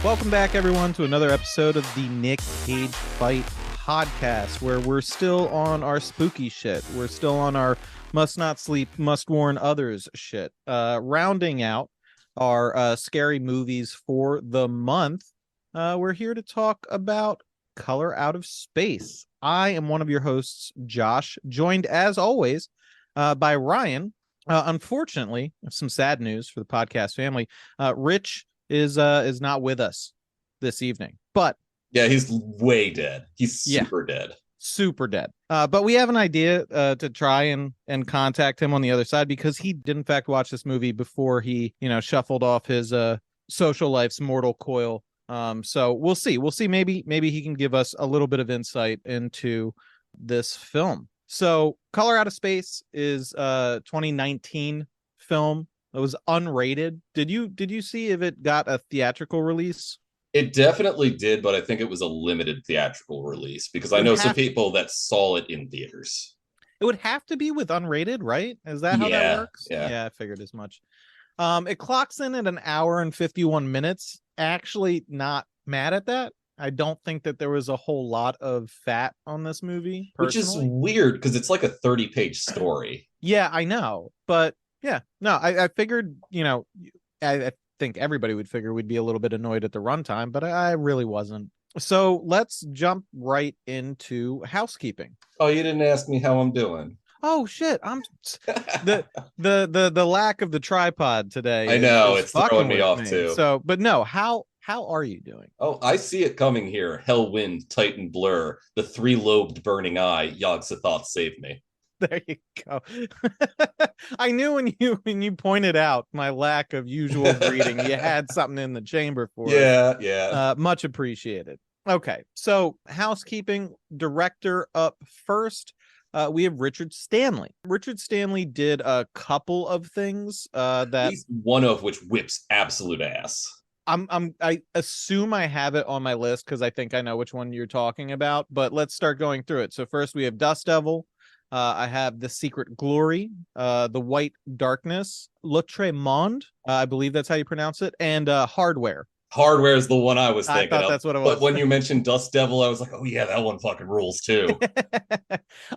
Welcome back, everyone, to another episode of the Nick Cage Fight podcast, where we're still on our spooky shit. We're still on our must not sleep, must warn others shit. Rounding out our scary movies for the month, we're here to talk about Color Out of Space. I am one of your hosts, Josh, joined as always by Ryan. Unfortunately, some sad news for the podcast family. Rich is not with us this evening, but Yeah, he's way dead. He's super dead. super dead. But we have an idea to try and contact him on the other side, because he did in fact watch this movie before he shuffled off his social life's mortal coil. So we'll see. Maybe he can give us a little bit of insight into this film. So Color Out of Space is a 2019 film. It was unrated. Did you see if it got a theatrical release? It definitely did, but I think it was a limited theatrical release because I know some people that saw it in theaters. It would have to be with unrated, right? Is that how that works? Yeah, I figured as much. It clocks in at an hour and 51 minutes. Actually, not mad at that. I don't think that there was a whole lot of fat on this movie, which is weird because it's like a 30-page story. Yeah, I know, but yeah, no, I figured, I think everybody would figure we'd be a little bit annoyed at the runtime, but I really wasn't. So let's jump right into housekeeping. Oh, you didn't ask me how I'm doing. Oh shit, I'm the lack of the tripod today. I know it's throwing me off too. So, but no, how are you doing? Oh, I see it coming here. Hellwind, Titan Blur, the three-lobed burning eye. Yog-Sothoth save me. There you go. I knew when you pointed out my lack of usual greeting, you had something in the chamber for it. Yeah. Much appreciated. Okay, so housekeeping, director up first. We have Richard Stanley. Richard Stanley did a couple of things that, at least one of which whips absolute ass. I assume I have it on my list because I think I know which one you're talking about, but let's start going through it. So first we have Dust Devil. I have The Secret Glory, The White Darkness, L'Autre Monde, I believe that's how you pronounce it, and Hardware. Hardware is the one I was thinking of. That's what it was. But when you mentioned Dust Devil, I was like, oh yeah, that one fucking rules too.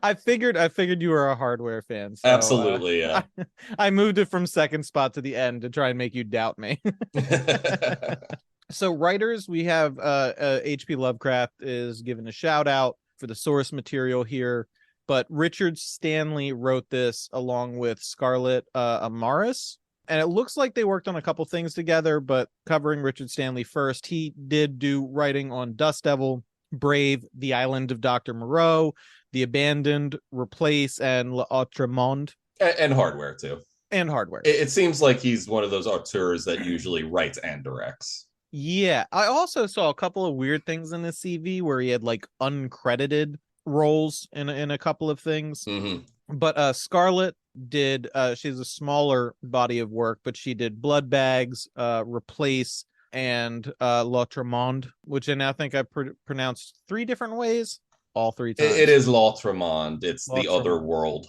I figured you were a Hardware fan. So, absolutely, yeah. I moved it from second spot to the end to try and make you doubt me. So writers, we have H.P. Lovecraft is given a shout out for the source material here. But Richard Stanley wrote this along with Scarlett Amaris. And it looks like they worked on a couple things together, but covering Richard Stanley first, he did do writing on Dust Devil, Brave, The Island of Dr. Moreau, The Abandoned, Replace, and L'Autre Monde. And Hardware, too. And Hardware. It seems like he's one of those auteurs that usually writes and directs. Yeah. I also saw a couple of weird things in his CV where he had like uncredited roles in a couple of things. But Scarlett did she's a smaller body of work, but she did Blood Bags, Replace, and L'Autre Monde, which I now think I pronounced three different ways all three times. It is L'Autre Monde. It's the other world.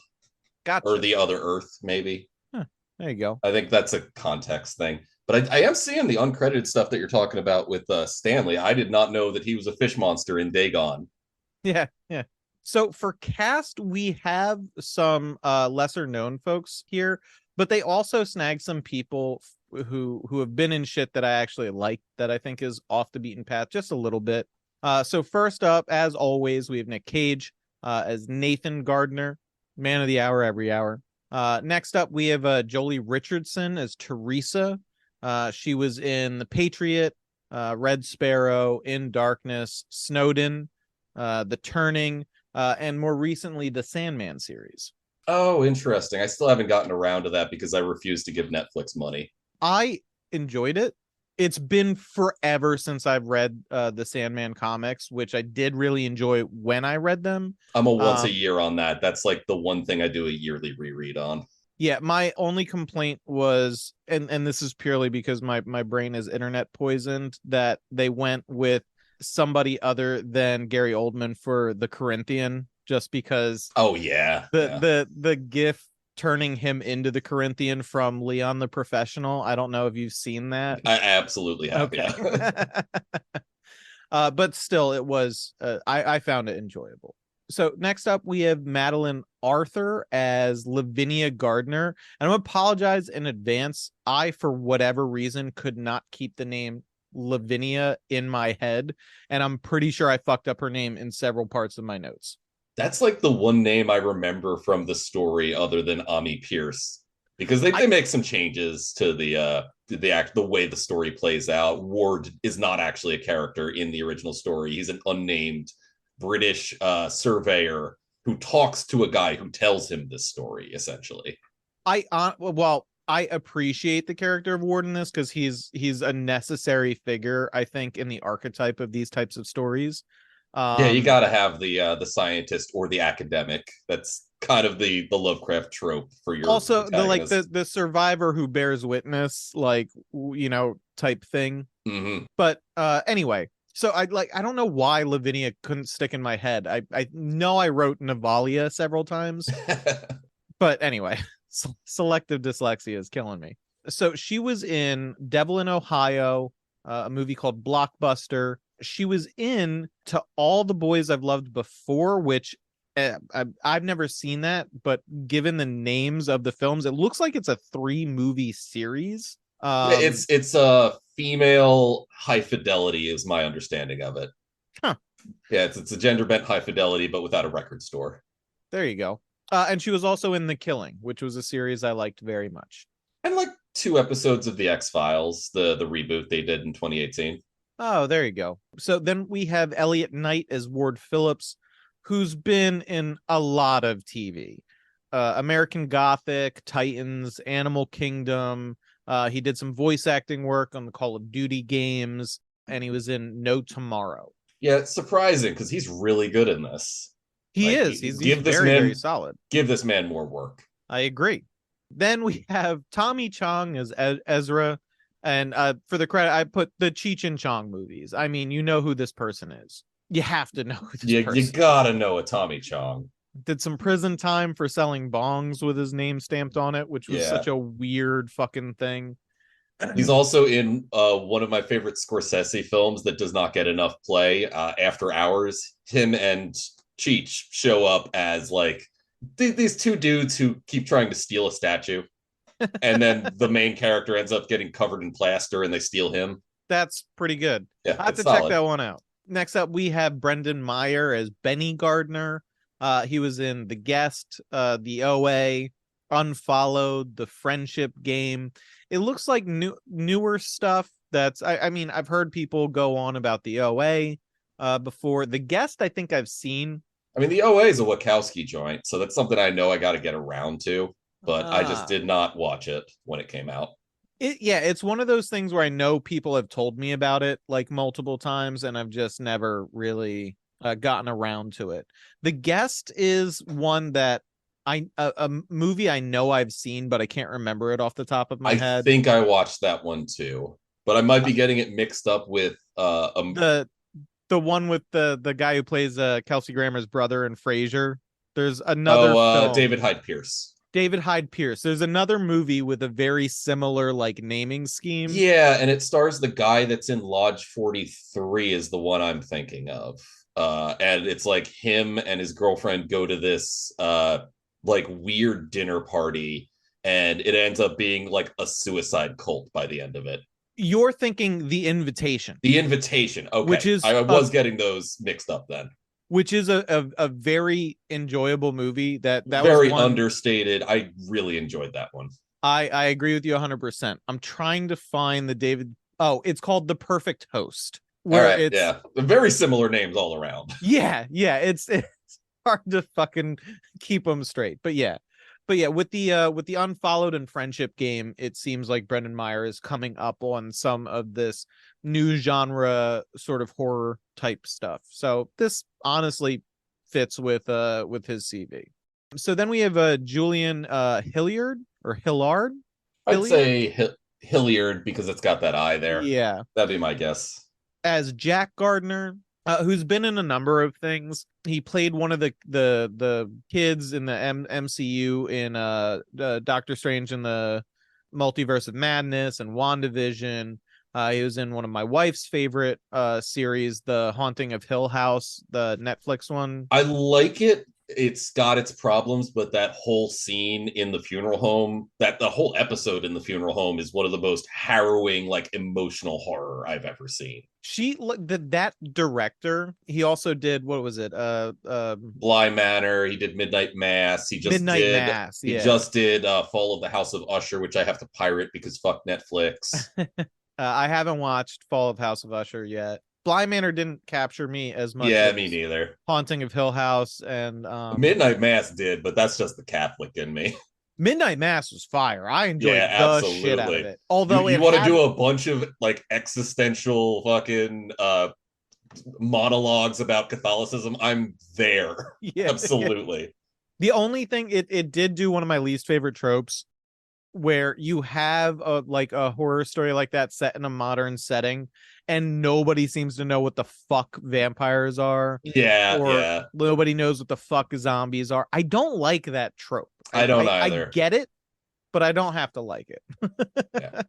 Gotcha. Or the other Earth, maybe. Huh, there you go. I think that's a context thing. But I am seeing the uncredited stuff that you're talking about with Stanley. I did not know that he was a fish monster in Dagon. Yeah. So for cast, we have some lesser known folks here, but they also snagged some people who have been in shit that I actually like, that I think is off the beaten path just a little bit. So first up, as always, we have Nick Cage as Nathan Gardner, man of the hour every hour. Next up, we have Jolie Richardson as Teresa. She was in The Patriot, Red Sparrow, In Darkness, Snowden, The Turning, and more recently the Sandman series. Oh, interesting. I still haven't gotten around to that because I refuse to give Netflix money. I enjoyed it. It's been forever since I've read the Sandman comics, which I did really enjoy when I read them. I'm a once a year on that. That's like the one thing I do a yearly reread on. Yeah, my only complaint was, and this is purely because my brain is internet poisoned, that they went with somebody other than Gary Oldman for the Corinthian, just because. Oh yeah, the GIF turning him into the Corinthian from Leon the Professional. I don't know if you've seen that. I absolutely have. Okay. Yeah. But still, it was I found it enjoyable. So next up, we have Madeline Arthur as Lavinia Gardner. And I'm apologize in advance. I, for whatever reason, could not keep the name Lavinia in my head. And I'm pretty sure I fucked up her name in several parts of my notes. That's like the one name I remember from the story other than Ami Pierce. Because they make some changes to the way the story plays out. Ward is not actually a character in the original story. He's an unnamed British surveyor who talks to a guy who tells him this story, essentially. I appreciate the character of Ward in this because he's a necessary figure, I think, in the archetype of these types of stories. Yeah, you got to have the scientist or the academic. That's kind of the Lovecraft trope for your also protagonist. the survivor who bears witness, type thing. Mm-hmm. But anyway, so I don't know why Lavinia couldn't stick in my head. I know I wrote Navalia several times, but anyway, selective dyslexia is killing me. So she was in Devil in Ohio, a movie called Blockbuster. She was in To All the Boys I've Loved Before, which I've never seen that, but given the names of the films, it looks like it's a 3-movie series. Yeah, it's a female high fidelity is my understanding of it. Huh. Yeah, it's a gender bent high fidelity, but without a record store. There you go. And she was also in The Killing, which was a series I liked very much. And like 2 episodes of the X-Files, the reboot they did in 2018. Oh, there you go. So then we have Elliot Knight as Ward Phillips, who's been in a lot of TV. American Gothic, Titans, Animal Kingdom. He did some voice acting work on the Call of Duty games, and he was in No Tomorrow. Yeah, it's surprising because he's really good in this. He is. He's very solid. Give this man more work. I agree. Then we have Tommy Chong as Ezra. And for the credit, I put the Cheech and Chong movies. I mean, you know who this person is. You have to know who this person is. You gotta know a Tommy Chong. Did some prison time for selling bongs with his name stamped on it, which was such a weird fucking thing. He's also in one of my favorite Scorsese films that does not get enough play, After Hours. Him and Cheech show up as like these 2 dudes who keep trying to steal a statue. And then the main character ends up getting covered in plaster and they steal him. That's pretty good. Yeah, I have to check that one out. Next up, we have Brendan Meyer as Benny Gardner. He was in The Guest, The OA, Unfollowed, The Friendship Game. It looks like newer stuff. That's I mean, I've heard people go on about The OA before. The Guest, I think I've seen. I mean, The OA is a Wachowski joint, so that's something I know I got to get around to. But I just did not watch it when it came out. It's one of those things where I know people have told me about it like multiple times, and I've just never really gotten around to it. The Guest is one that a movie I know I've seen, but I can't remember it off the top of my head. I think I watched that one too, but I might be getting it mixed up with the one with the guy who plays Kelsey Grammer's brother in Frasier. There's another film. David Hyde Pierce. David Hyde Pierce. There's another movie with a very similar like naming scheme. Yeah, and it stars the guy that's in Lodge 43 is the one I'm thinking of. And it's like him and his girlfriend go to this like weird dinner party, and it ends up being like a suicide cult by the end of it. You're thinking The Invitation. The Invitation. Okay. Which is I was getting those mixed up then. Which is a very enjoyable movie that very was understated. I really enjoyed that one. I agree with you 100%. I'm trying to find the David. Oh, it's called The Perfect Host. Where it's very similar names all around. Yeah. It's hard to fucking keep them straight. But yeah, with the Unfollowed and Friendship Game, it seems like Brendan Meyer is coming up on some of this new genre sort of horror type stuff. So this honestly fits with his CV. So then we have Julian Hilliard or Hillard. I'd say Hilliard because it's got that eye there. Yeah, that'd be my guess. As Jack Gardner. who's been in a number of things. He played one of the kids in the MCU in Doctor Strange in the Multiverse of Madness and WandaVision. He was in one of my wife's favorite series, The Haunting of Hill House, the Netflix one. I like it. It's got its problems, but that whole scene in the funeral home, that the whole episode in the funeral home is one of the most harrowing, like emotional horror I've ever seen. That director, he also did, what was it? Bly Manor, he did Midnight Mass, Midnight Mass. He Yeah. just did Fall of the House of Usher, which I have to pirate because fuck Netflix. I haven't watched Fall of House of Usher yet. Bly Manor didn't capture me as much. Yeah, as me neither. Haunting of Hill House and Midnight Mass did, but that's just the Catholic in me. Midnight Mass was fire. I enjoyed the shit out of it. Although you want to do a bunch of like existential fucking monologues about Catholicism, I'm there. Yeah, absolutely. The only thing it did do one of my least favorite tropes, where you have a horror story like that set in a modern setting and nobody seems to know what the fuck vampires are. Yeah. Nobody knows what the fuck zombies are. I don't like that trope. I don't either. I get it, but I don't have to like it. Yeah.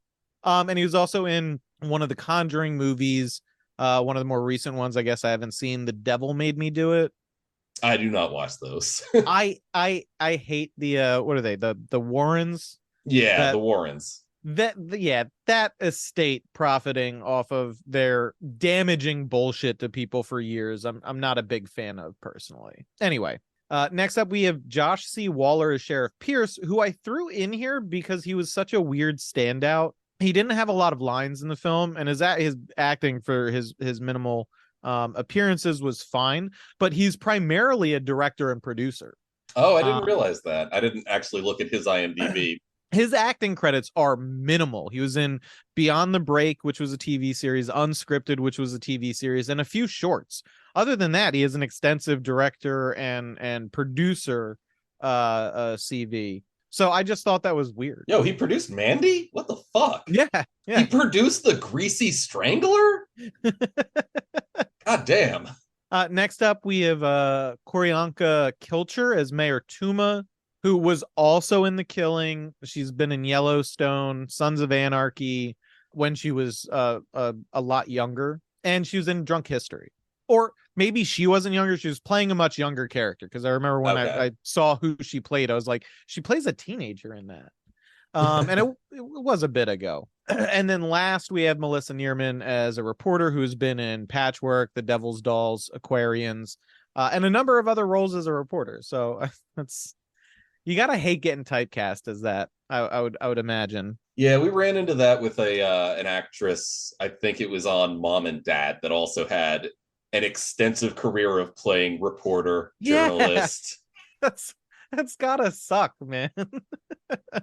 And he was also in one of the Conjuring movies, one of the more recent ones. I guess I haven't seen. The Devil Made Me Do It. I do not watch those. I hate the what are they? The Warrens? Yeah, the Warrens. That estate profiting off of their damaging bullshit to people for years. I'm not a big fan of personally. Anyway, next up we have Josh C. Waller as Sheriff Pierce, who I threw in here because he was such a weird standout. He didn't have a lot of lines in the film, and his acting for his minimal appearances was fine, but he's primarily a director and producer. Oh, I didn't realize that. I didn't actually look at his IMDb. His acting credits are minimal. He was in Beyond the Break, which was a TV series, Unscripted, which was a TV series, and a few shorts. Other than that, he has an extensive director and producer CV. So I just thought that was weird. Yo, he produced Mandy? What the fuck? Yeah. He produced The Greasy Strangler? God damn. Next up, we have Q'orianka Kilcher as Mayor Tuma, who was also in The Killing. She's been in Yellowstone, Sons of Anarchy, when she was a lot younger, and she was in Drunk History. Or maybe she wasn't younger, she was playing a much younger character, because I remember when I saw who she played, I was like, she plays a teenager in that. And it was a bit ago. And then last, we have Melissa Neerman as a reporter who's been in Patchwork, The Devil's Dolls, Aquarians, and a number of other roles as a reporter. So that's... You gotta hate getting typecast as that. I would imagine. Yeah, we ran into that with an actress. I think it was on Mom and Dad that also had an extensive career of playing reporter, journalist. Yeah, that's gotta suck, man.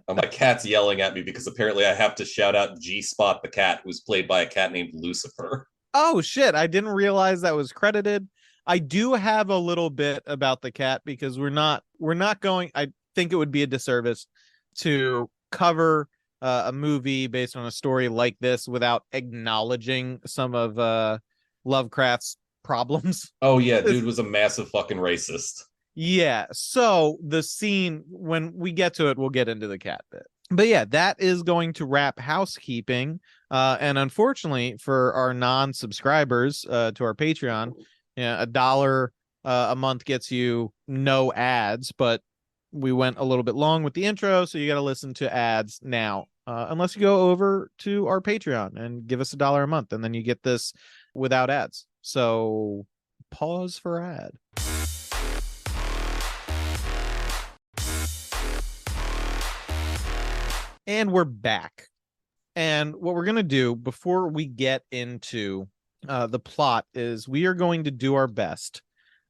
My cat's yelling at me because apparently I have to shout out G-Spot the cat, who's played by a cat named Lucifer. Oh shit! I didn't realize that was credited. I do have a little bit about the cat because we're not going. I think it would be a disservice to cover a movie based on a story like this without acknowledging some of Lovecraft's problems. Oh yeah, dude was a massive fucking racist. Yeah, so the scene, when we get to it, we'll get into the cat bit. But yeah, that is going to wrap housekeeping. And unfortunately for our non-subscribers to our Patreon, $1 a month gets you no ads, but we went a little bit long with the intro, so you got to listen to ads now, unless you go over to our Patreon and give us $1 a month, and then you get this without ads. So pause for ad. And we're back. And what we're going to do before we get into the plot is we are going to do our best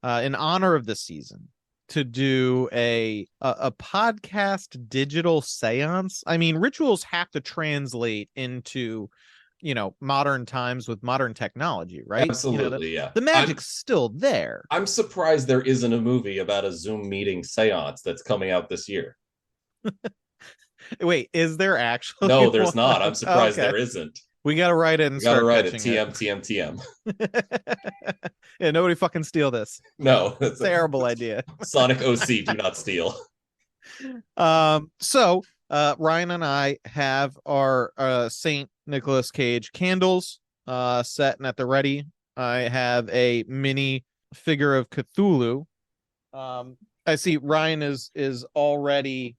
in honor of the season to do a podcast digital seance. I mean, rituals have to translate into, modern times with modern technology, right? Absolutely, yeah. The magic's still there. I'm surprised there isn't a movie about a Zoom meeting seance that's coming out this year. Wait, is there actually? No, there's not. I'm surprised there isn't. We gotta write it and We gotta start write it. pitching TM, TM, TM. Yeah, nobody fucking steal this. No, it's a Terrible idea. Sonic OC. Do not steal. So Ryan and I have our Saint Nicholas Cage candles set and at the ready. I have a mini figure of Cthulhu. I see Ryan is already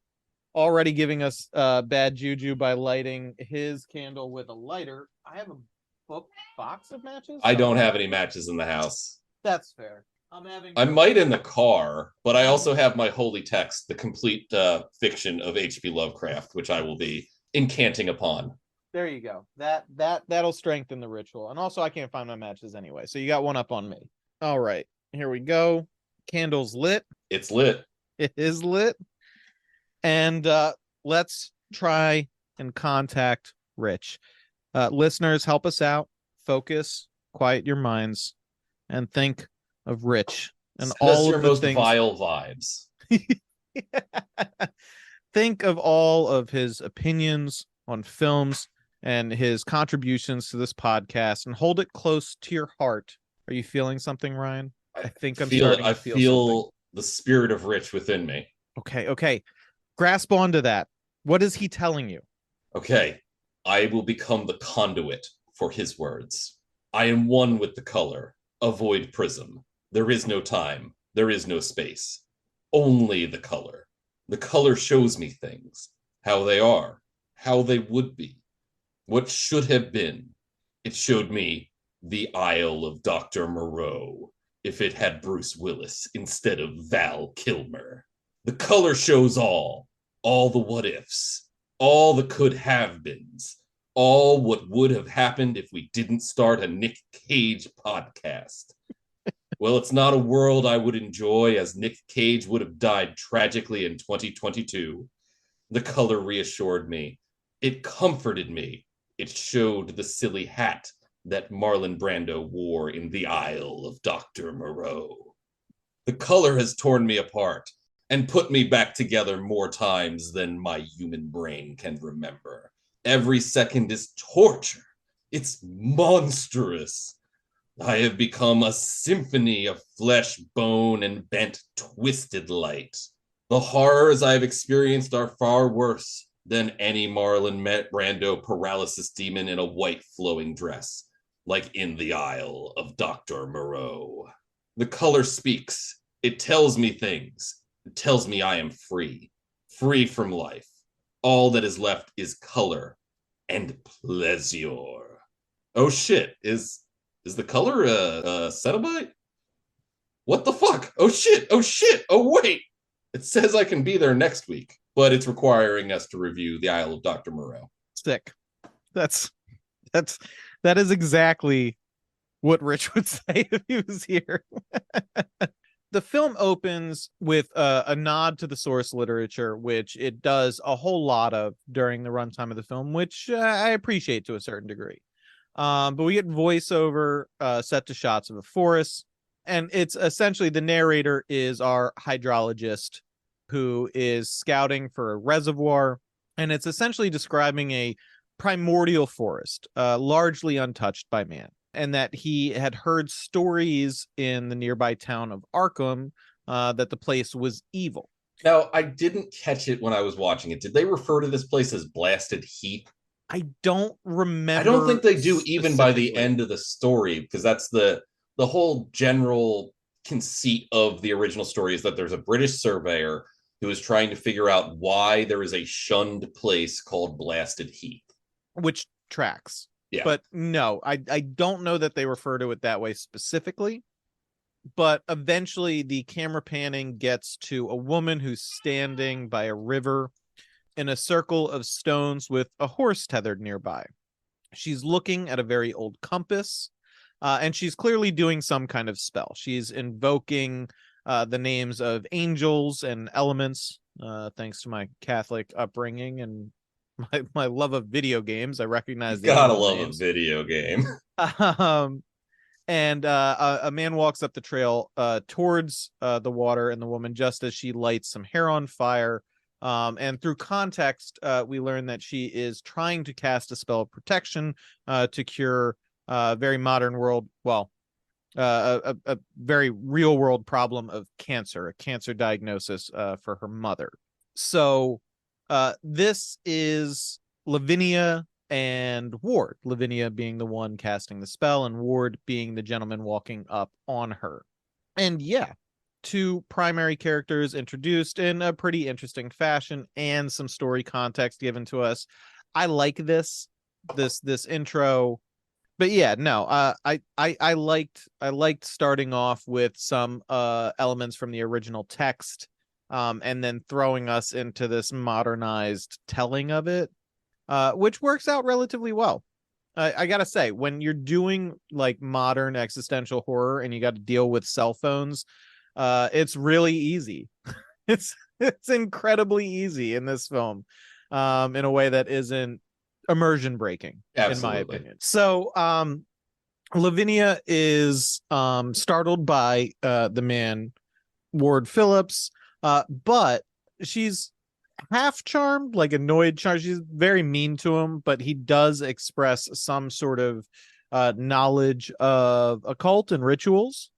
giving us bad juju by lighting his candle with a lighter. I have a box of matches. I don't have any matches in the house. That's fair. I might in the car, but I also have my holy text, the complete fiction of H.P. Lovecraft, which I will be incanting upon. There you go. That'll strengthen the ritual. And also I can't find my matches anyway. So you got one up on me. All right. Here we go. Candles lit. It's lit. It is lit. And let's try and contact Rich. Listeners, help us out. Focus, quiet your minds, and think of Rich and Send all us of your the most things. vile vibes. Think of all of his opinions on films and his contributions to this podcast, and hold it close to your heart. Are you feeling something, Ryan? I think I'm starting to feel something. The spirit of Rich within me. Okay. Grasp onto that. What is he telling you? Okay. I will become the conduit for his words. I am one with the color. Avoid prism. There is no time. There is no space. Only the color. The color shows me things. How they are. How they would be. What should have been. It showed me the Isle of Dr. Moreau if it had Bruce Willis instead of Val Kilmer. The color shows all the what ifs, all the could have beens, all what would have happened if we didn't start a Nick Cage podcast. Well, it's not a world I would enjoy, as Nick Cage would have died tragically in 2022. The color reassured me. It comforted me. It showed the silly hat that Marlon Brando wore in the Isle of Dr. Moreau. The color has torn me apart and put me back together more times than my human brain can remember. Every second is torture. It's monstrous. I have become a symphony of flesh, bone, and bent, twisted light. The horrors I have experienced are far worse than any Marlon Brando paralysis demon in a white flowing dress, like in the Isle of Dr. Moreau. The color speaks. It tells me things. It tells me I am free from life. All that is left is color and pleasure. Oh shit, is the color a Cenobite? What the fuck? Oh shit, oh wait. It says I can be there next week, but it's requiring us to review the Isle of Dr. Moreau. Sick. That is exactly what Rich would say if he was here. The film opens with a nod to the source literature, which it does a whole lot of during the runtime of the film, which I appreciate to a certain degree. But we get voiceover set to shots of a forest, and it's essentially the narrator is our hydrologist who is scouting for a reservoir, and it's essentially describing a primordial forest, largely untouched by man, and that he had heard stories in the nearby town of Arkham that the place was evil. Now, I didn't catch it when I was watching it. Did they refer to this place as Blasted Heath? I don't remember. I don't think they do even by the end of the story, because that's the whole general conceit of the original story is that there's a British surveyor who is trying to figure out why there is a shunned place called Blasted Heath. Which tracks. Yeah. But no, I don't know that they refer to it that way specifically. But eventually the camera panning gets to a woman who's standing by a river in a circle of stones with a horse tethered nearby. She's looking at a very old compass, and she's clearly doing some kind of spell. She's invoking the names of angels and elements, thanks to my Catholic upbringing and my love of video games. I recognize the gotta love names. a video game. And a man walks up the trail towards the water and the woman just as she lights some hair on fire And through context, we learn that she is trying to cast a spell of protection to cure very modern world, well, a very real world problem of cancer, a cancer diagnosis for her mother. So this is Lavinia and Ward, Lavinia being the one casting the spell and Ward being the gentleman walking up on her. And yeah, two primary characters introduced in a pretty interesting fashion and some story context given to us. I like this intro. But yeah, no, I liked starting off with some elements from the original text, and then throwing us into this modernized telling of it, which works out relatively well. I gotta say, when you're doing like modern existential horror and you got to deal with cell phones, it's really easy. It's incredibly easy in this film, in a way that isn't immersion breaking, in my Absolutely. opinion. So, Lavinia is startled by the man Ward Phillips, but she's half charmed, like annoyed charmed. She's very mean to him, but he does express some sort of knowledge of occult and rituals,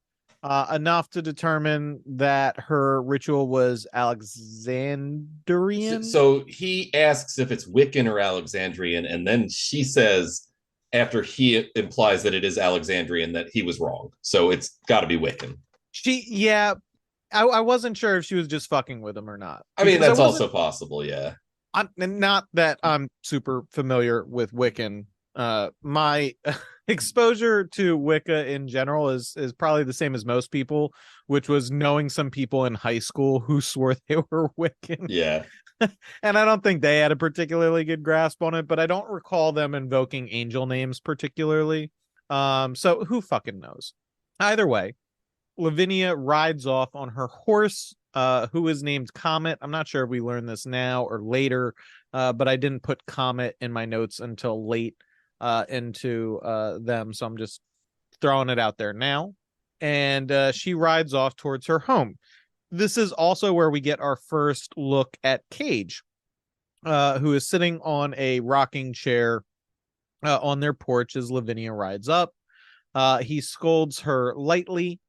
enough to determine that her ritual was Alexandrian. So he asks if it's Wiccan or Alexandrian, and then she says, after he implies that it is Alexandrian, that he was wrong. So it's got to be Wiccan. Yeah, I wasn't sure if she was just fucking with him or not. I mean, Because that's also possible, yeah. Not that I'm super familiar with Wiccan. My exposure to Wicca in general is probably the same as most people, which was knowing some people in high school who swore they were Wiccan. Yeah. And I don't think they had a particularly good grasp on it, but I don't recall them invoking angel names particularly. So who fucking knows? Either way, Lavinia rides off on her horse, who is named Comet. I'm not sure if we learn this now or later, but I didn't put Comet in my notes until late into them, so I'm just throwing it out there now. And she rides off towards her home. This is also where we get our first look at Cage, who is sitting on a rocking chair on their porch as Lavinia rides up. He scolds her lightly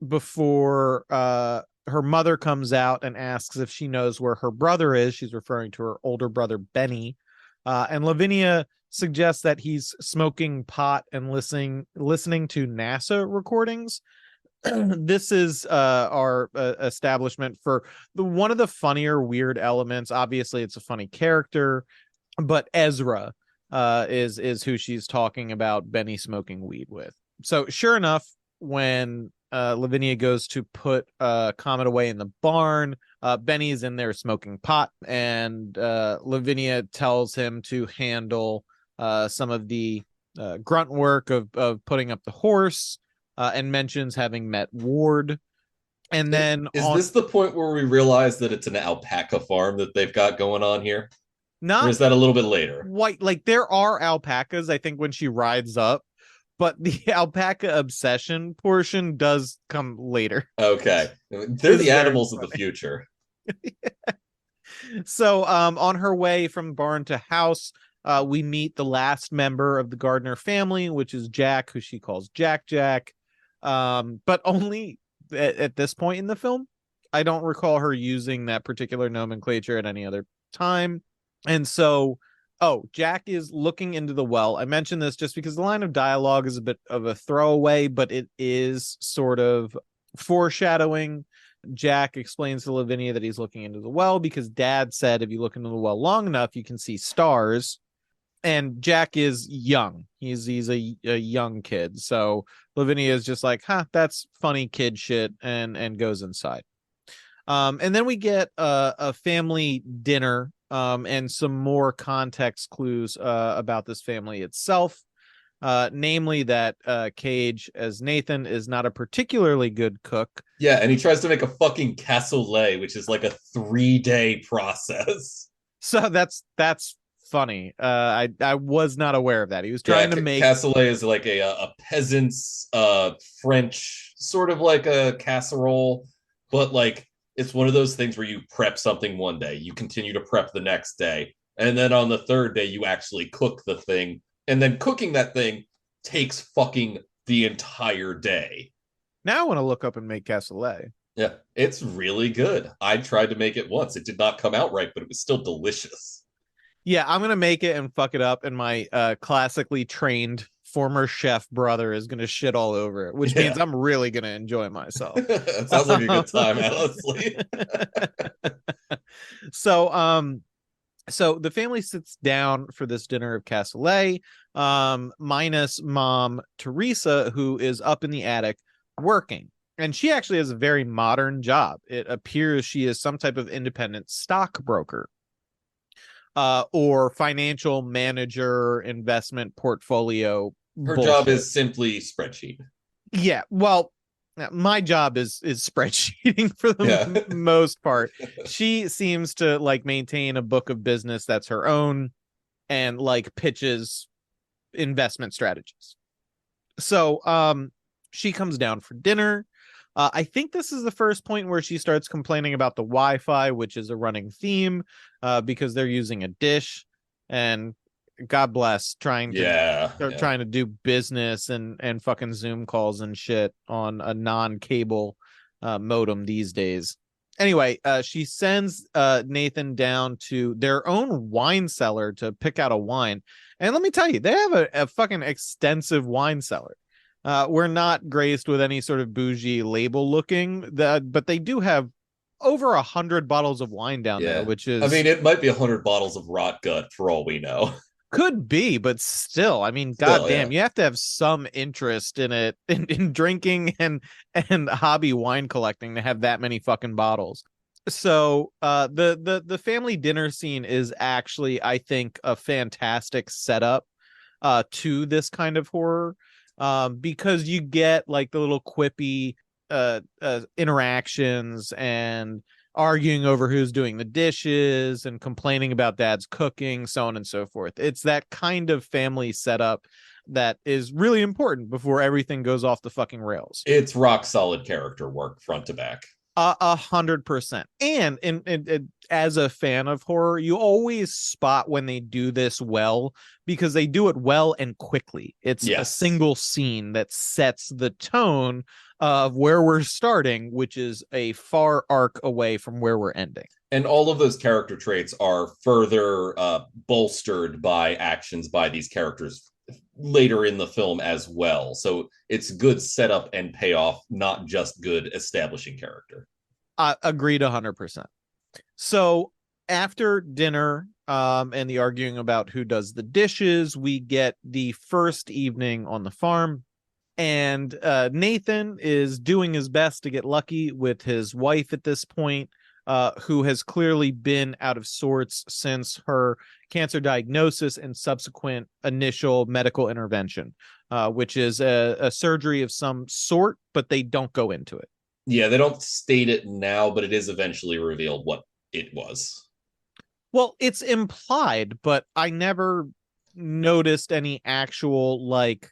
before her mother comes out and asks if she knows where her brother is. She's referring to her older brother, Benny. And Lavinia suggests that he's smoking pot and listening to NASA recordings. This is our establishment for one of the funnier weird elements. Obviously, it's a funny character, but Ezra is who she's talking about Benny smoking weed with. So sure enough, when Lavinia goes to put Comet away in the barn, Benny is in there smoking pot, and Lavinia tells him to handle some of the grunt work of putting up the horse, and mentions having met Ward. And then is this the point where we realize that it's an alpaca farm that they've got going on here? Not, or is that a little bit later? White, like there are alpacas, I think, when she rides up, but the alpaca obsession portion does come later. Okay. They're the animals of the future. So on her way from barn to house, we meet the last member of the Gardner family, which is Jack, who she calls Jack Jack. But only at this point in the film. I don't recall her using that particular nomenclature at any other time. And so, Jack is looking into the well. I mentioned this just because the line of dialogue is a bit of a throwaway, but it is sort of foreshadowing. Jack explains to Lavinia that he's looking into the well because Dad said if you look into the well long enough, you can see stars. And Jack is young. He's a young kid. So Lavinia is just like, that's funny kid shit, and goes inside. And then we get a family dinner, and some more context clues about this family itself. Namely that Cage as Nathan is not a particularly good cook. Yeah, and he tries to make a fucking cassoulet, which is like a 3-day process. So that's funny. I was not aware of that. He was trying to make cassoulet is like a peasant's French sort of like a casserole, but like it's one of those things where you prep something one day, you continue to prep the next day, and then on the third day you actually cook the thing, and then cooking that thing takes fucking the entire day. Now I want to look up and make cassoulet. Yeah, it's really good. I tried to make it once. It did not come out right, but it was still delicious. Yeah, I'm gonna make it and fuck it up, and my classically trained former chef brother is gonna shit all over it, which means Yeah. I'm really gonna enjoy myself. It sounds like a good time, honestly. So so the family sits down for this dinner of cassoulet, minus mom Teresa, who is up in the attic working. And she actually has a very modern job. It appears she is some type of independent stockbroker, or financial manager, investment portfolio Her bullshit. job is simply spreadsheet. Yeah, well, my job is spreadsheeting for the most part. She seems to like maintain a book of business that's her own and like pitches investment strategies. So she comes down for dinner. I think this is the first point where she starts complaining about the Wi-Fi, which is a running theme, because they're using a dish, and God bless trying to do business and fucking Zoom calls and shit on a non-cable modem these days. Anyway, she sends Nathan down to their own wine cellar to pick out a wine, and let me tell you, they have a fucking extensive wine cellar. We're not graced with any sort of bougie label looking that, but they do have over 100 bottles of wine down there, which is, I mean, it might be 100 bottles of rot gut for all we know. could be, but still, I mean, goddamn, you have to have some interest in it, in drinking and hobby wine collecting to have that many fucking bottles. So the family dinner scene is actually, I think, a fantastic setup to this kind of horror, because you get like the little quippy interactions and arguing over who's doing the dishes and complaining about dad's cooking, so on and so forth. It's that kind of family setup that is really important before everything goes off the fucking rails. It's rock solid character work front to back. 100%. And as a fan of horror, you always spot when they do this well, because they do it well and quickly. It's a single scene that sets the tone of where we're starting, which is a far arc away from where we're ending. And all of those character traits are further bolstered by actions by these characters later in the film as well. So it's good setup and payoff, not just good establishing character. Agreed 100%. So after dinner and the arguing about who does the dishes, we get the first evening on the farm. And Nathan is doing his best to get lucky with his wife at this point, who has clearly been out of sorts since her cancer diagnosis and subsequent initial medical intervention, which is a surgery of some sort, but they don't go into it. Yeah, they don't state it now, but it is eventually revealed what it was. Well, it's implied, but I never noticed any actual like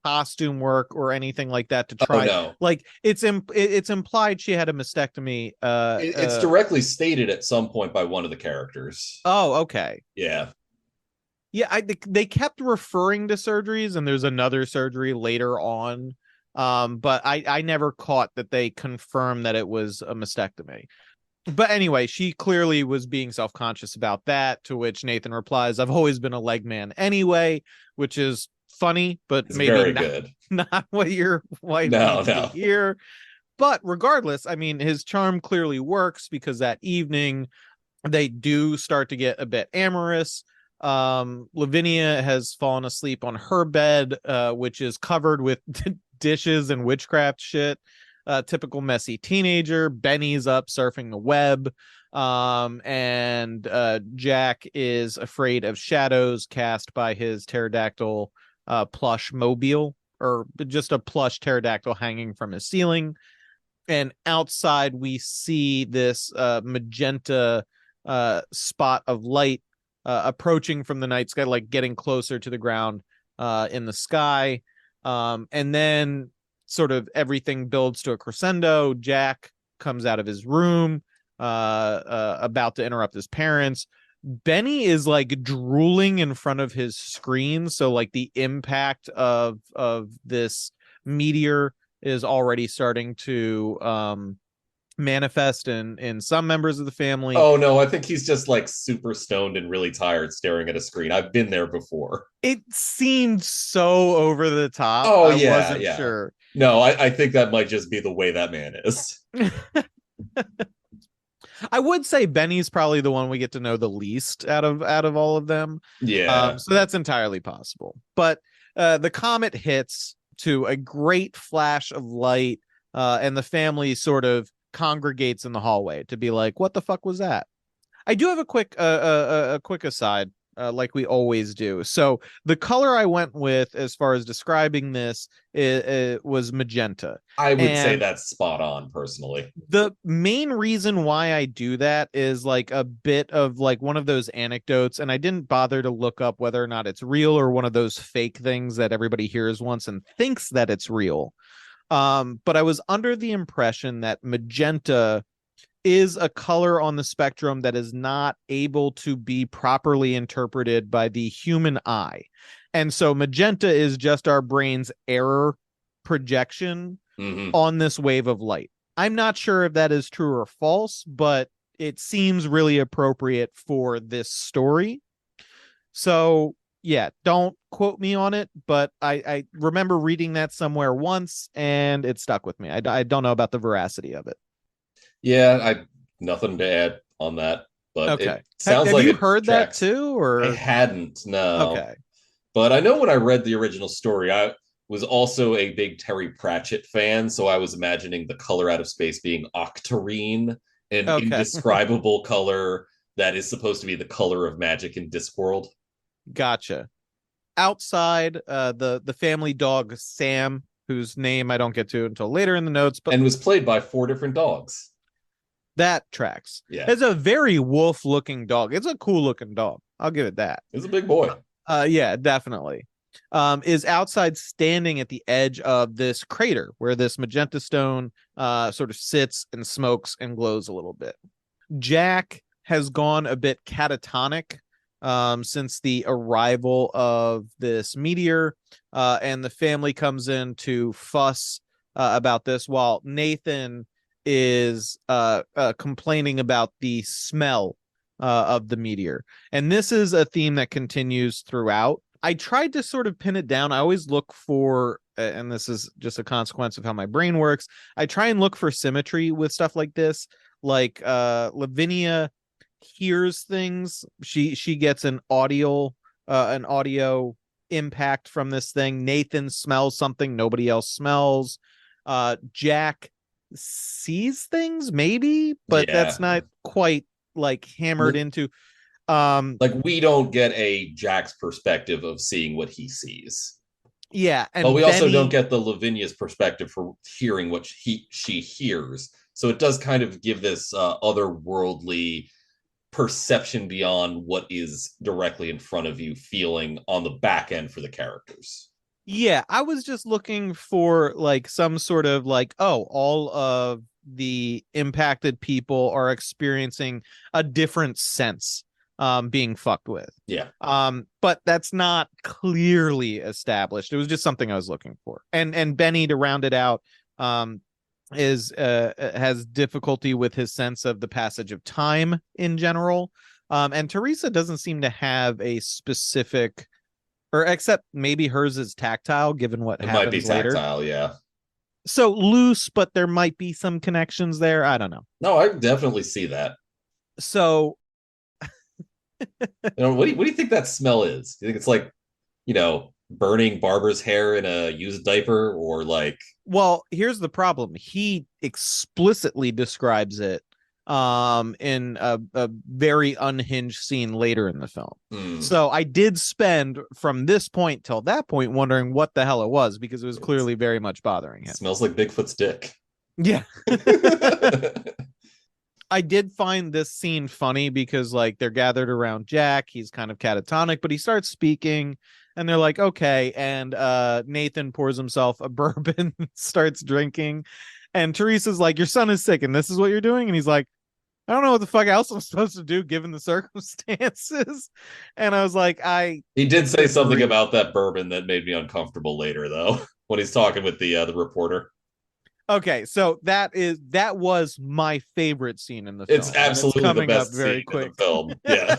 costume work or anything like that to try. Oh, no. Like it's implied she had a mastectomy. It's directly stated at some point by one of the characters. Oh, okay. Yeah. Yeah, they kept referring to surgeries, and there's another surgery later on. But I never caught that they confirmed that it was a mastectomy. But anyway, she clearly was being self-conscious about that, to which Nathan replies, "I've always been a leg man anyway," which is funny, but it's maybe very not, good. Not what your wife needs to hear. But regardless, I mean, his charm clearly works, because that evening they do start to get a bit amorous. Lavinia has fallen asleep on her bed, which is covered with dishes and witchcraft shit. Typical messy teenager. Benny's up surfing the web. And Jack is afraid of shadows cast by his pterodactyl plush mobile, or just a plush pterodactyl hanging from his ceiling. And outside we see this magenta spot of light approaching from the night sky, like getting closer to the ground in the sky. And then sort of everything builds to a crescendo. Jack comes out of his room, about to interrupt his parents. Benny is like drooling in front of his screen, so like the impact of this meteor is already starting to manifest in some members of the family. Oh no, I think he's just like super stoned and really tired staring at a screen. I've been there before. It seemed so over the top. Oh I yeah, wasn't yeah. sure. No, I think that might just be the way that man is. I would say Benny's probably the one we get to know the least out of all of them. Yeah. So that's entirely possible. But the comet hits to a great flash of light, and the family sort of congregates in the hallway to be like, "What the fuck was that?" I do have a quick aside, like we always do. So the color I went with as far as describing this was magenta. I would say And that's spot on personally. the main reason why I do that is like a bit of like one of those anecdotes, and I didn't bother to look up whether or not it's real or one of those fake things that everybody hears once and thinks that it's real. But I was under the impression that magenta is a color on the spectrum that is not able to be properly interpreted by the human eye. And so magenta is just our brain's error projection on this wave of light. I'm not sure if that is true or false, but it seems really appropriate for this story. So yeah, don't quote me on it, but I remember reading that somewhere once and it stuck with me. I don't know about the veracity of it. Yeah, I nothing to add on that, but Okay. it sounds Have like you it heard tracks. that too, I or hadn't, no. okay? But I know when I read the original story, I was also a big Terry Pratchett fan, so I was imagining the color out of space being octarine, an Okay. indescribable color that is supposed to be the color of magic in Discworld. Gotcha. Outside, the family dog Sam, whose name I don't get to until later in the notes, but And was played by 4 different dogs. that tracks. Yeah. It's a very wolf looking dog. It's a cool looking dog. I'll give it that. It's a big boy. Yeah, definitely. Is outside standing at the edge of this crater where this magenta stone sort of sits and smokes and glows a little bit. Jack has gone a bit catatonic since the arrival of this meteor, and the family comes in to fuss about this while Nathan is complaining about the smell of the meteor. And this is a theme that continues throughout. I tried to sort of pin it down. I always look for, and this is just a consequence of how my brain works, I try and look for symmetry with stuff like this. Like Lavinia hears things. She gets an audio impact from this thing. Nathan smells something nobody else smells. Jack sees things maybe, but that's not quite like hammered into. Like we don't get a Jack's perspective of seeing what he sees. Yeah, and but we Benny, also don't get the Lavinia's perspective for hearing what she hears. So it does kind of give this otherworldly perception beyond what is directly in front of you, feeling on the back end for the characters. Yeah, I was just looking for like some sort of like, oh, all of the impacted people are experiencing a different sense being fucked with. Yeah. But that's not clearly established. It was just something I was looking for. And Benny, to round it out, is has difficulty with his sense of the passage of time in general. And Teresa doesn't seem to have a specific, or except maybe hers is tactile, given what happens might be tactile later. Yeah. So loose, but there might be some connections there. I don't know. No, I definitely see that. So what do you think that smell is? Do you think it's like, burning Barbara's hair in a used diaper, or like? Well, here's the problem. He explicitly describes it in a very unhinged scene later in the film. So I did spend from this point till that point wondering what the hell it was, because it was clearly very much bothering him. It smells like Bigfoot's dick. Yeah. I did find this scene funny because like they're gathered around Jack. He's kind of catatonic, but he starts speaking and they're like, okay. And Nathan pours himself a bourbon, starts drinking. And Teresa's like, your son is sick and this is what you're doing. And he's like, I don't know what the fuck else I'm supposed to do given the circumstances. And I was like, He did say something agree. about that bourbon that made me uncomfortable later, though, when he's talking with the reporter. Okay, so that was my favorite scene in the It's film, and it's absolutely the coming up best very scene in the quick. film. Yeah.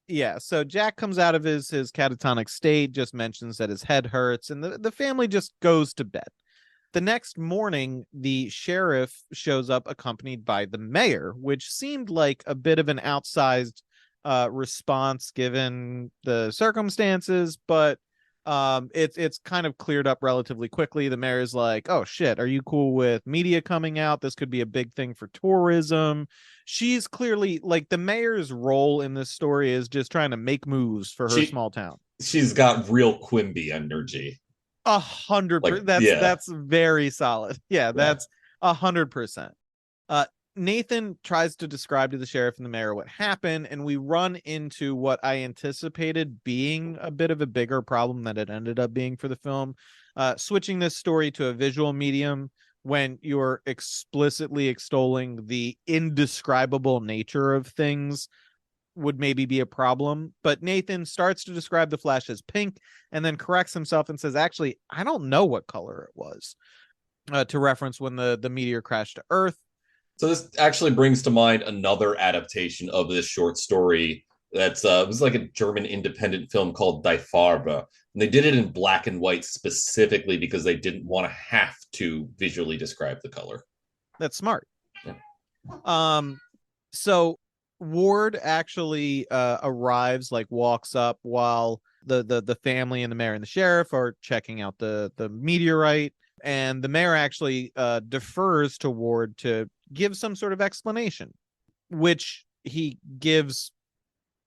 Yeah, so Jack comes out of his catatonic state, just mentions that his head hurts, and the family just goes to bed. The next morning, the sheriff shows up accompanied by the mayor, which seemed like a bit of an outsized response given the circumstances, but it's kind of cleared up relatively quickly. The mayor's like, oh shit, are you cool with media coming out? This could be a big thing for tourism. She's clearly like, the mayor's role in this story is just trying to make moves for her She small town. she's got real Quimby energy. 100%. Like, yeah. That's very solid. Yeah, Yeah. that's 100%. Uh, Nathan tries to describe to the sheriff and the mayor what happened, and we run into what I anticipated being a bit of a bigger problem that it ended up being for the film. Switching this story to a visual medium when you're explicitly extolling the indescribable nature of things would maybe be a problem. But Nathan starts to describe the Flash as pink and then corrects himself and says, actually, I don't know what color it was, to reference when the meteor crashed to Earth. So this actually brings to mind another adaptation of this short story. That's it was like a German independent film called Die Farbe, and they did it in black and white specifically because they didn't want to have to visually describe the color. That's smart. Yeah. So Ward actually arrives, like walks up while the family and the mayor and the sheriff are checking out the meteorite, and the mayor actually defers to Ward to give some sort of explanation, which he gives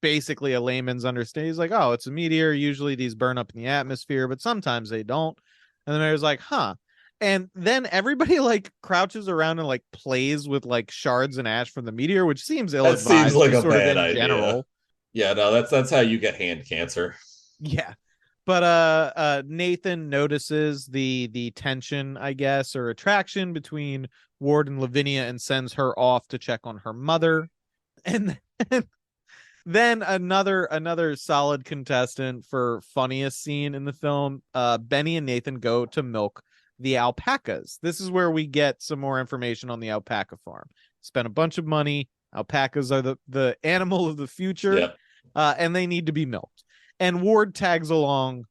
basically a layman's understanding. He's like, oh, it's a meteor. Usually these burn up in the atmosphere, but sometimes they don't. And the mayor's like, huh. And then everybody like crouches around and like plays with like shards and ash from the meteor, which seems That seems ill-advised, like just a sort of bad in idea. general. Yeah, no, that's how you get hand cancer. Yeah. But Nathan notices the tension, I guess, or attraction between Ward and Lavinia and sends her off to check on her mother. And then another solid contestant for funniest scene in the film. Benny and Nathan go to milk the alpacas. This is where we get some more information on the alpaca farm. Spent a bunch of money. Alpacas are the animal of the future, Yep. and they need to be milked. And Ward tags along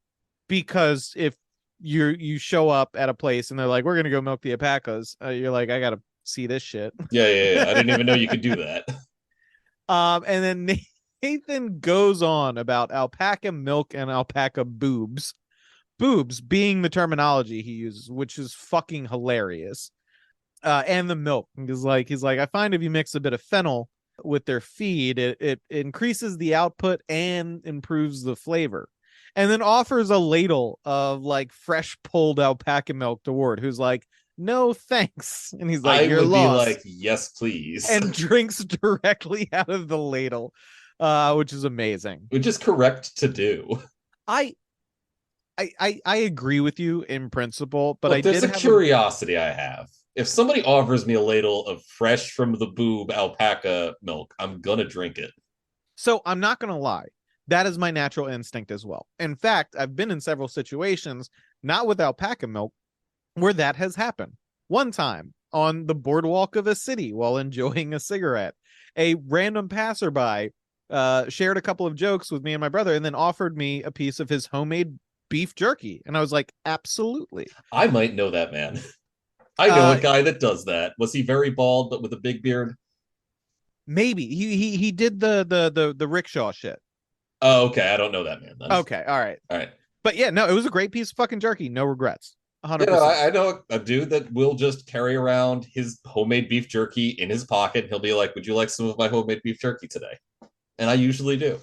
because if you show up at a place and they're like, we're gonna go milk the alpacas, you're like, I gotta see this shit. Yeah. I didn't even know you could do that. And then Nathan goes on about alpaca milk and alpaca boobs. Boobs being the terminology he uses, which is fucking hilarious. And the milk. He's like, I find if you mix a bit of fennel with their feed, it increases the output and improves the flavor. And then offers a ladle of like fresh pulled alpaca milk to Ward, who's like, no thanks. And he's like, I you're would be lost. like, yes, please. And drinks directly out of the ladle, which is amazing. Which is correct to do. I agree with you in principle, but Look, I there's did a have curiosity I have. If somebody offers me a ladle of fresh from the boob alpaca milk, I'm gonna drink it. So I'm not gonna lie. That is my natural instinct as well. In fact, I've been in several situations, not with alpaca milk, where that has happened. One time on the boardwalk of a city while enjoying a cigarette, a random passerby shared a couple of jokes with me and my brother and then offered me a piece of his homemade beef jerky. And I was like, absolutely. I might know that man. I know a guy that does that. Was he very bald but with a big beard? Maybe he did the rickshaw shit. Oh, okay. I don't know that man then. Okay, all right. But yeah, no, it was a great piece of fucking jerky. No regrets. 100%. You know, I know a dude that will just carry around his homemade beef jerky in his pocket. He'll be like, would you like some of my homemade beef jerky today? And I usually do.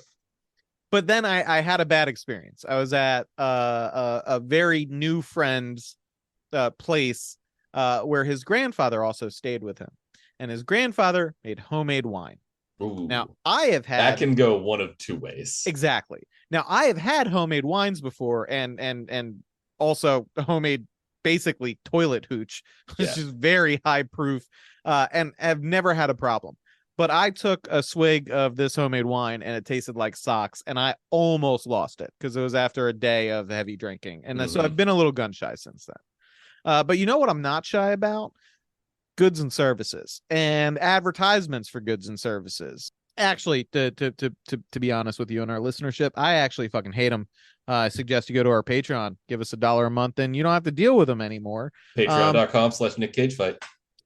But then I had a bad experience. I was at a very new friend's place where his grandfather also stayed with him. And his grandfather made homemade wine. Ooh, now, I have had... That can go one of two ways. Exactly. Now, I have had homemade wines before and also homemade basically toilet hooch, which Yeah. is very high proof, and have never had a problem. But I took a swig of this homemade wine and it tasted like socks, and I almost lost it because it was after a day of heavy drinking. And so I've been a little gun shy since then. But you know what I'm not shy about? Goods and services and advertisements for goods and services. Actually, to be honest with you and our listenership, I actually fucking hate them. I suggest you go to our Patreon, give us $1 a month, and you don't have to deal with them anymore. Patreon.com/Nick Cage Fight.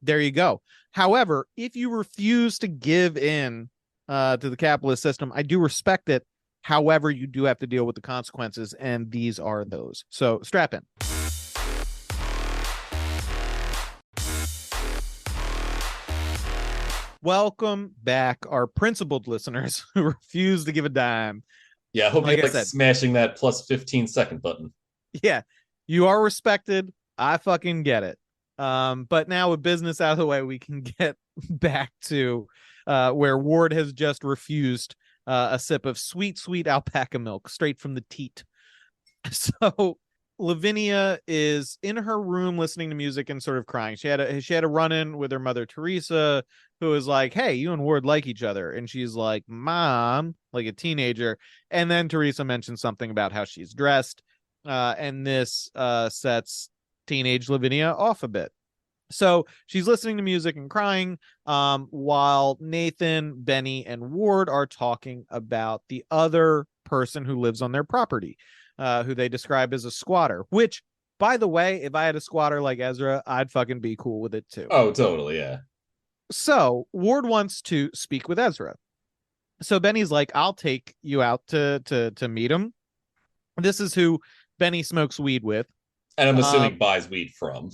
There you go. However, if you refuse to give in to the capitalist system, I do respect it. However, you do have to deal with the consequences, and these are those. So strap in. Welcome back, our principled listeners who refuse to give a dime. Yeah, I hope Like you I like said. smashing that plus 15-second button. Yeah, you are respected. I fucking get it. But now with business out of the way, we can get back to where Ward has just refused a sip of sweet, sweet alpaca milk straight from the teat. So Lavinia is in her room listening to music and sort of crying. She had a run-in with her mother Teresa, who is like, "Hey, you and Ward like each other," and she's like, "Mom," like a teenager. And then Teresa mentions something about how she's dressed, and this sets teenage Lavinia off a bit. So she's listening to music and crying, while Nathan, Benny, and Ward are talking about the other person who lives on their property, who they describe as a squatter, which, by the way, if I had a squatter like Ezra, I'd fucking be cool with it too. Oh, totally, yeah. So Ward wants to speak with Ezra. So Benny's like, "I'll take you out to meet him." This is who Benny smokes weed with. And I'm assuming buys weed from.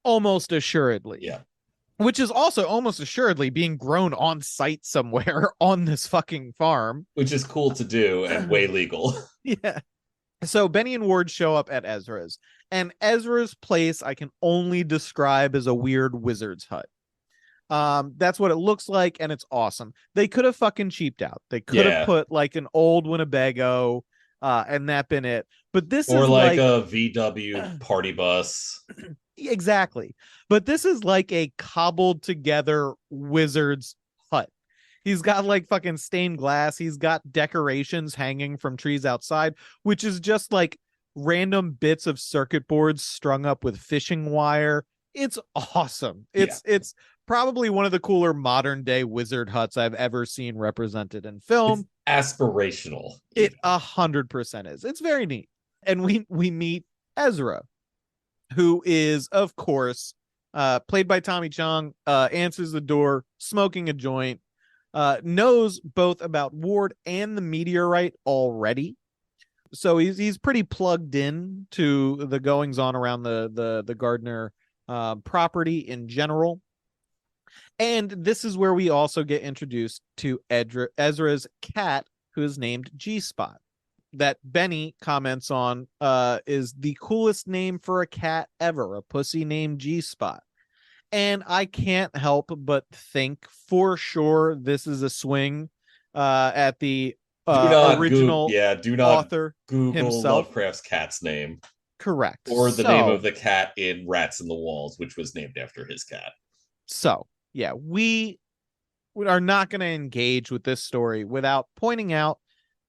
Almost assuredly. Yeah. Which is also almost assuredly being grown on site somewhere on this fucking farm. Which is cool to do and way legal. Yeah. So Benny and Ward show up at Ezra's, and Ezra's place I can only describe as a weird wizard's hut. That's what it looks like, and it's awesome. They could have fucking cheaped out. They could have put like an old Winnebago, and that been it. But this or is like a VW party bus. Exactly. But this is like a cobbled together wizard's hut. He's got like fucking stained glass. He's got decorations hanging from trees outside, which is just like random bits of circuit boards strung up with fishing wire. It's awesome. It's probably one of the cooler modern day wizard huts I've ever seen represented in film. It's aspirational. It 100% is. It's very neat. And we meet Ezra, who is, of course, played by Tommy Chong, answers the door, smoking a joint, knows both about Ward and the meteorite already. So he's pretty plugged in to the goings on around the Gardner property in general. And this is where we also get introduced to Ezra's cat, who is named G-Spot. That Benny comments on is the coolest name for a cat ever, a pussy named G-Spot. And I can't help but think for sure this is a swing at the original author Google himself. Lovecraft's cat's name. Correct. Or the name of the cat in Rats in the Walls, which was named after his cat. So, yeah, we are not going to engage with this story without pointing out,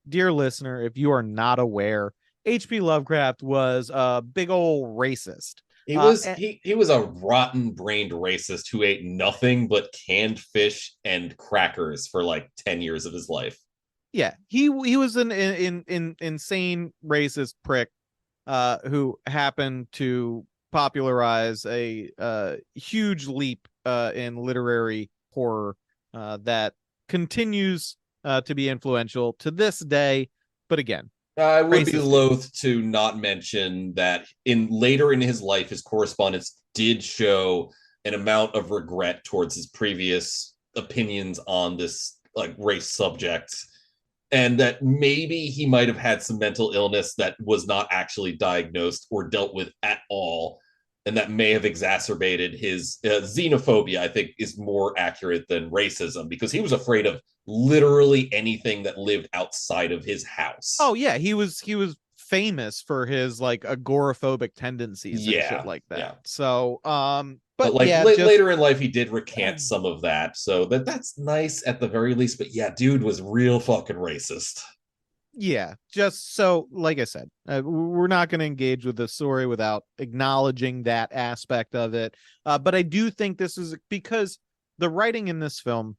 dear listener, if you are not aware, H.P. Lovecraft was a big old racist. He was a rotten-brained racist who ate nothing but canned fish and crackers for like 10 years of his life. Yeah, he was an insane racist prick who happened to popularize a huge leap in literary horror that continues to be influential to this day. But again, I would be loath to not mention that later in his life, his correspondence did show an amount of regret towards his previous opinions on this like race subject, and that maybe he might have had some mental illness that was not actually diagnosed or dealt with at all, and that may have exacerbated his xenophobia. I think is more accurate than racism, because he was afraid of literally anything that lived outside of his house. Oh yeah, he was famous for his like agoraphobic tendencies and shit Yeah, like that. yeah. So, But but like yeah, just later in life, he did recant some of that, so that's nice at the very least. But yeah, dude was real fucking racist. yeah, just so like I said, we're not going to engage with the story without acknowledging that aspect of it. But I do think this is because the writing in this film,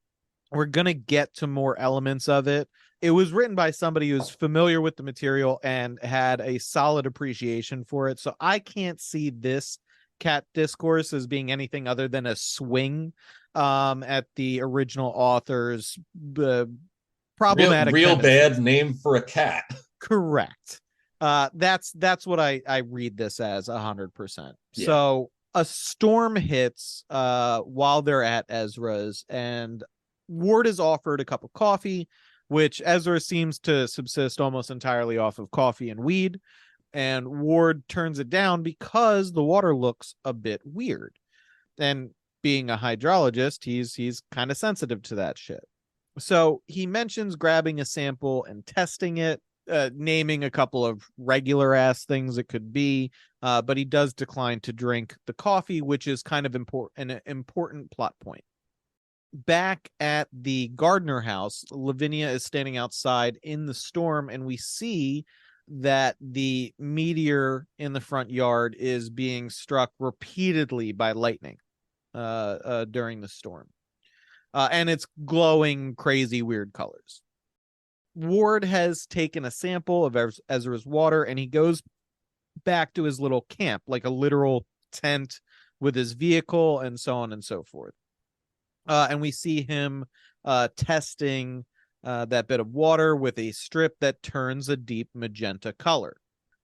we're going to get to more elements of it. It was written by somebody who's familiar with the material and had a solid appreciation for it. So I can't see this cat discourse as being anything other than a swing at the original author's problematic Real tendencies. bad name for a cat. Correct. That's what I read this as 100%. Yeah. So a storm hits while they're at Ezra's, and Ward is offered a cup of coffee, which Ezra seems to subsist almost entirely off of coffee and weed, and Ward turns it down because the water looks a bit weird. And being a hydrologist, he's kind of sensitive to that shit. So he mentions grabbing a sample and testing it, naming a couple of regular ass things it could be, but he does decline to drink the coffee, which is kind of an important plot point. Back at the Gardner house, Lavinia is standing outside in the storm, and we see that the meteor in the front yard is being struck repeatedly by lightning during the storm. And it's glowing crazy weird colors. Ward has taken a sample of Ezra's water, and he goes back to his little camp, like a literal tent with his vehicle and so on and so forth. And we see him testing that bit of water with a strip that turns a deep magenta color.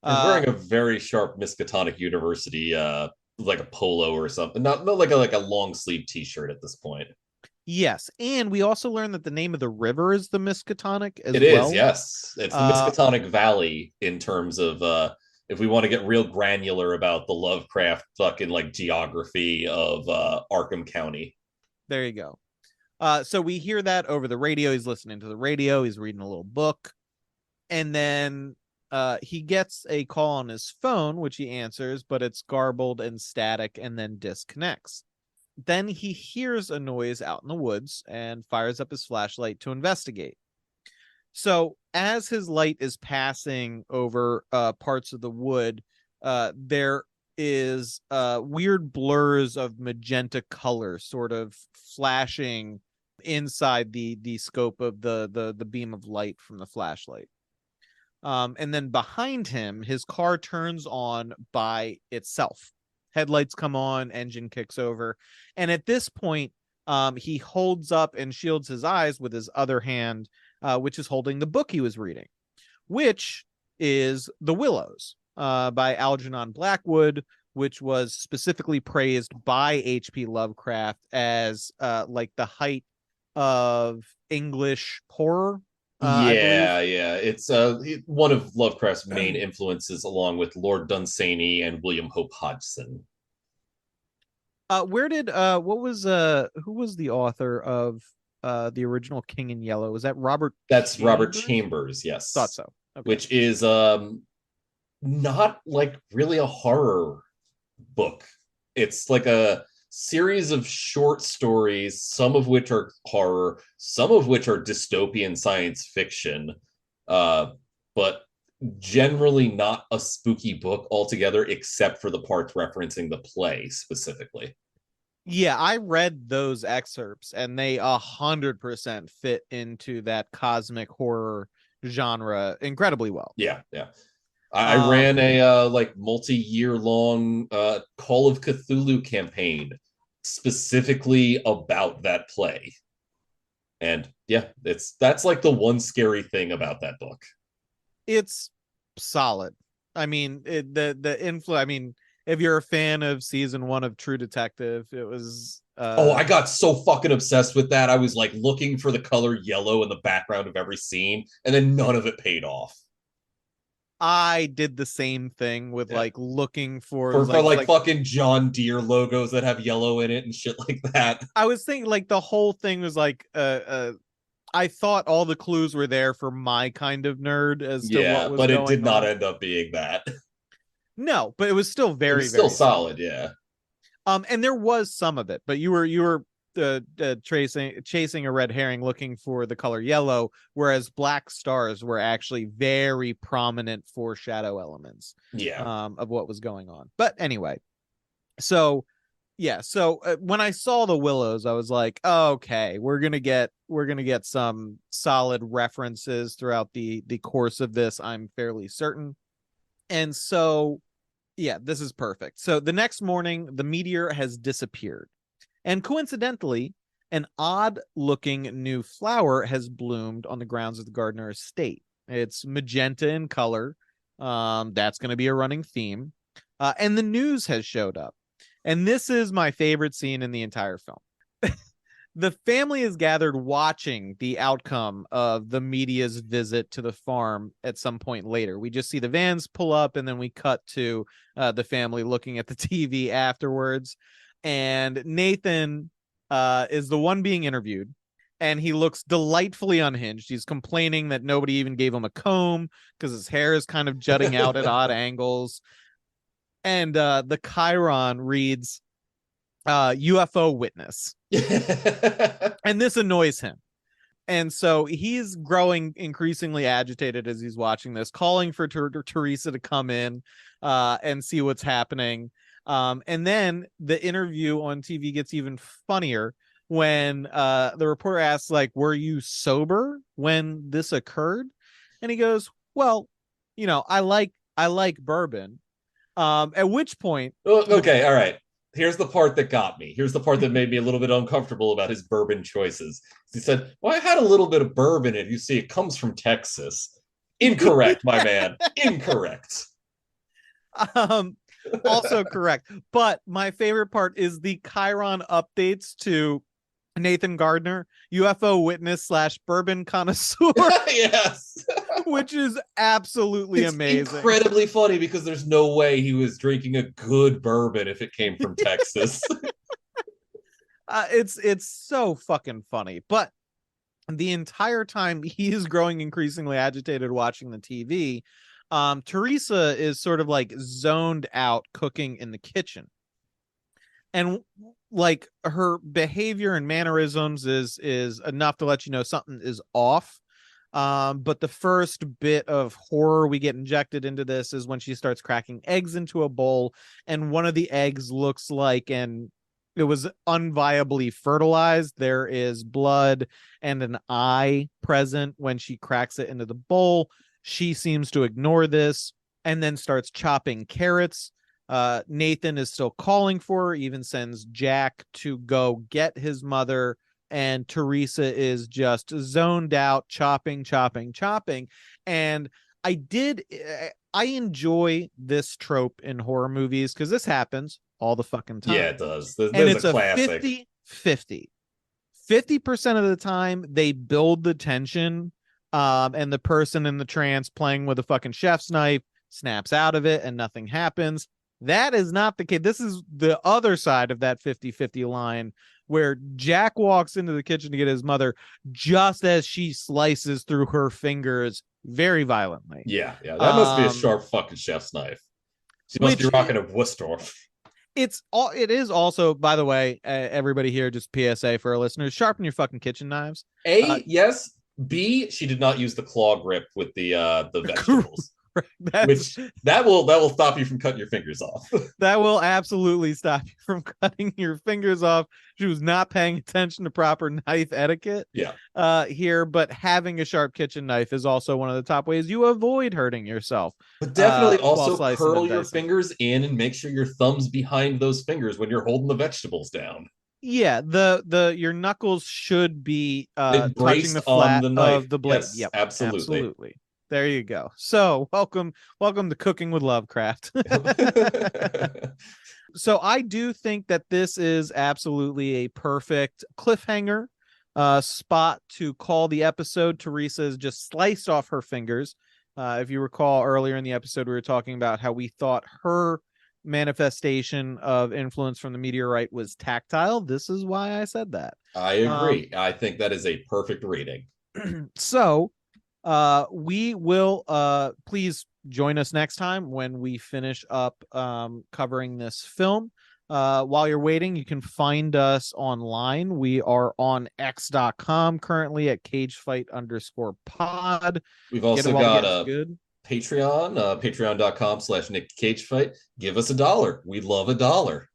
He's wearing a very sharp Miskatonic University like a polo or something. Not like a long sleeve t-shirt at this point. Yes, and we also learned that the name of the river is the Miskatonic as It well. is, yes. It's the Miskatonic Valley in terms of if we want to get real granular about the Lovecraft fucking like geography of Arkham County. There you go. So we hear that over the radio. He's listening to the radio. He's reading a little book. And then he gets a call on his phone, which he answers, but it's garbled and static and then disconnects. Then he hears a noise out in the woods and fires up his flashlight to investigate. So as his light is passing over parts of the wood, there is weird blurs of magenta color sort of flashing inside the scope of the beam of light from the flashlight. And then behind him, his car turns on by itself. Headlights come on, engine kicks over. And at this point, he holds up and shields his eyes with his other hand, which is holding the book he was reading, which is The Willows by Algernon Blackwood, which was specifically praised by H.P. Lovecraft as like the height of English horror. Yeah. It's one of Lovecraft's main influences, along with Lord Dunsany and William Hope Hodgson. Where did who was the author of the original King in Yellow? Was that Robert? That's Chambers? Robert Chambers, yes. Thought so. Okay. Which is not like really a horror book. It's like a series of short stories, some of which are horror, some of which are dystopian science fiction, but generally not a spooky book altogether, except for the parts referencing the play specifically. Yeah, I read those excerpts, and they 100% fit into that cosmic horror genre incredibly well. Yeah. I ran a like multi-year long Call of Cthulhu campaign specifically about that play. And yeah, that's like the one scary thing about that book. It's solid. I mean, the influence. I mean, if you're a fan of season 1 of True Detective, it was. I got so fucking obsessed with that. I was like looking for the color yellow in the background of every scene, and then none of it paid off. I did the same thing with like looking for like fucking John Deere logos that have yellow in it and shit like that. I was thinking like the whole thing was like I thought all the clues were there for my kind of nerd as to what Yeah, was but it going did not on. end up being that. No, but it was still It very, was still very solid, solid. yeah. And there was some of it, but you were chasing a red herring looking for the color yellow, whereas black stars were actually very prominent foreshadow elements Yeah. of what was going on. But anyway, so yeah, so when I saw the willows, I was like, oh, okay, we're gonna get some solid references throughout the course of this. I'm fairly certain. And so yeah, this is perfect. So the next morning, the meteor has disappeared. And coincidentally, an odd looking new flower has bloomed on the grounds of the Gardner estate. It's magenta in color. That's going to be a running theme. And the news has showed up. And this is my favorite scene in the entire film. The family is gathered watching the outcome of the media's visit to the farm at some point later. We just see the vans pull up and then we cut to the family looking at the TV afterwards. And Nathan is the one being interviewed, and he looks delightfully unhinged. He's complaining that nobody even gave him a comb because his hair is kind of jutting out at odd angles. And the chyron reads UFO witness. And this annoys him. And so he's growing increasingly agitated as he's watching this, calling for Teresa to come in and see what's happening. And then the interview on TV gets even funnier when the reporter asks, like, were you sober when this occurred? And he goes, well, I like bourbon. At which point, Okay, all right. Here's the part that got me. Here's the part that made me a little bit uncomfortable about his bourbon choices. He said, well, I had a little bit of bourbon, and you see, it comes from Texas. Incorrect, my man. Incorrect. um, also correct. But my favorite part is the chyron updates to Nathan Gardner, UFO witness / bourbon connoisseur, Yes. which is absolutely It's amazing. incredibly funny because there's no way he was drinking a good bourbon if it came from Texas. It's so fucking funny. But the entire time he is growing increasingly agitated watching the TV, Teresa is sort of like zoned out cooking in the kitchen. And like her behavior and mannerisms is enough to let you know something is off. But the first bit of horror we get injected into this is when she starts cracking eggs into a bowl, and one of the eggs looks like it was unviably fertilized. There is blood and an eye present when she cracks it into the bowl. She seems to ignore this and then starts chopping carrots. Nathan is still calling for her, even sends Jack to go get his mother, and Teresa is just zoned out, chopping. And I enjoy this trope in horror movies because this happens all the fucking time. Yeah, it does. There's And it's a a classic. 50-50. 50% of the time they build the tension, and the person in the trance playing with a fucking chef's knife snaps out of it and nothing happens. That is not the case. This is the other side of that 50-50 line where Jack walks into the kitchen to get his mother just as she slices through her fingers very violently. Yeah. That must be a sharp fucking chef's knife. She must be rocking a Wussdorf. It is also, by the way, everybody here, just PSA for our listeners, sharpen your fucking kitchen knives. Yes. B, she did not use the claw grip with the vegetables. Which that will stop you from cutting your fingers off. That will absolutely stop you from cutting your fingers off. She was not paying attention to proper knife etiquette. Yeah. Here, but having a sharp kitchen knife is also one of the top ways you avoid hurting yourself. But definitely also curl your fingers in and make sure your thumb's behind those fingers when you're holding the vegetables down. Yeah, your knuckles should be touching the flat of the blade. Yes, yep, absolutely. There you go. So welcome to Cooking with Lovecraft. So I do think that this is absolutely a perfect cliffhanger spot to call the episode. Teresa is just sliced off her fingers. If you recall earlier in the episode, we were talking about how we thought her manifestation of influence from the meteorite was tactile. This is why I said that. I agree. I think that is a perfect reading. So we will please join us next time when we finish up covering this film. While you're waiting, you can find us online. We are on x.com currently at cagefight_pod. We've also Get it while the got get's a good. Patreon, patreon.com/Nick Cage Fight. Give us $1. We love $1.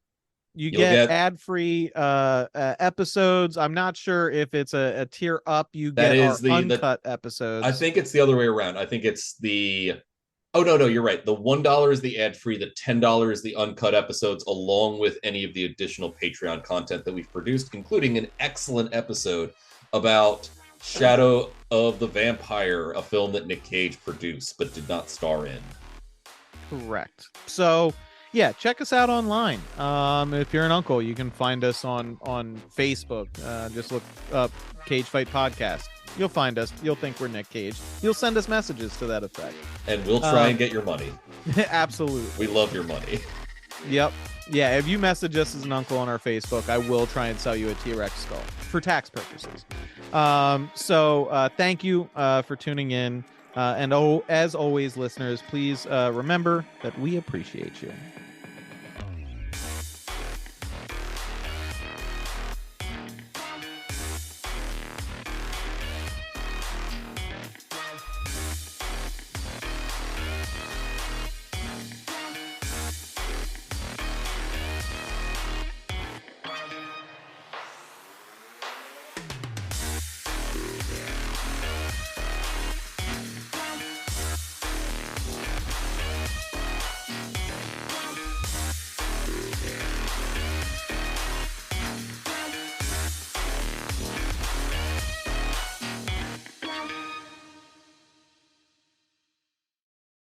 You You'll get get ad-free episodes. I'm not sure if it's a tier up. You that get our is the uncut episodes. I think it's the other way around. I think it's the Oh no, you're right. The $1 is the ad-free, the $10 is the uncut episodes, along with any of the additional Patreon content that we've produced, including an excellent episode about Shadow of the Vampire, a film that Nick Cage produced but did not star in. Correct. So yeah, check us out online. If you're an uncle, you can find us on Facebook. Just look up Cage Fight Podcast. You'll find us. You'll think we're Nick Cage. You'll send us messages to that effect. And we'll try and get your money. Absolutely. We love your money. Yep. Yeah, if you message us as an uncle on our Facebook, I will try and sell you a T-Rex skull for tax purposes. So thank you for tuning in. And as always, listeners, please remember that we appreciate you.